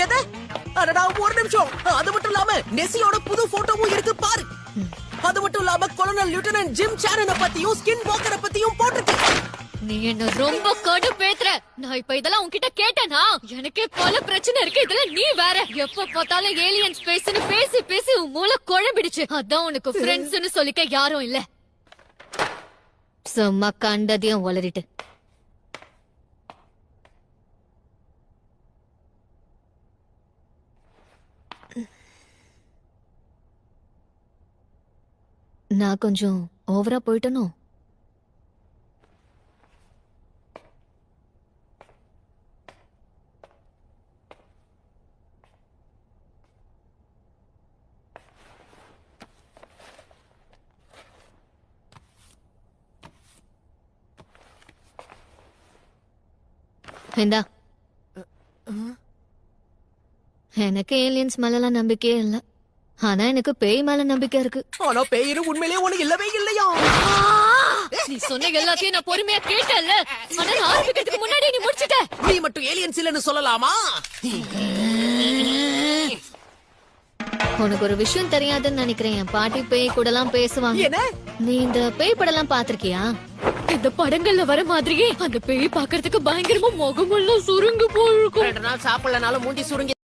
எது? அடடா, ஒரு நிமிஷம். அது மட்டும் இல்லாம நெசியோட புது போட்டோவும் இருக்கு பாரு. அது மட்டும் இல்லாம கொலோனல் லியூட்டனன்ட் ஜிம் சாரனை பத்தியும் ஸ்கின் வாக்கரை பத்தியும் போட்டிருக்கு. நீ என்ன ரொம்ப கடுப்பேத்துற. நான் இப்ப இதெல்லாம் உன்கிட்ட கேட்டேனா? எனக்கே பல பிரச்சனை இருக்கு, இதுல நீ வேற. எப்ப பார்த்தாலும் ஏலியன் ஸ்பேஸ்னு பேசி பேசி உன் மூளை குழம்பிடுச்சு. அதான் உனக்கு ஃப்ரெண்ட்ஸ்னு சொல்லிக்க யாரும் இல்ல. சும்மா கண்டதையும் வளரிட்டு. நான் கொஞ்சம் ஓவரா போயிட்டனோ? இந்தா. எனக்கு ஏலியன்ஸ் மேலாம் நம்பிக்கையே இல்ல. ஆனா எனக்கு பேய் மேல நம்பிக்கை இருக்கு. ஆனா பேரு உண்மையிலேயே ஒண்ணு இல்லவே இல்லையா? நீ சொன்ன எல்லாத்தையும் நான் பொறுமையா கேட்டல. ஆனா நான் ஆரம்பிக்கிறதுக்கு முன்னாடி நீ முடிச்சிட்ட. நீ மட்டும் ஏலியன்ஸ் இல்லன்னு சொல்லலாமா? உனக்கு ஒரு விஷயம் தெரியாதுன்னு நினைக்கிறேன். என் பாட்டி பேய் கூட எல்லாம் பேசுவாங்க. என்ன? நீ இந்த பேய் படம் எல்லாம் பாத்திருக்கியா? இந்த படங்கள்ல வர மாதிரியே அந்த பேய் பாக்குறதுக்கு பயங்கரமா முகமெல்லாம் சுருங்கு போயிருக்கும். 2 நாள் சாப்பிடலனாலும் மூஞ்சி சுருங்கி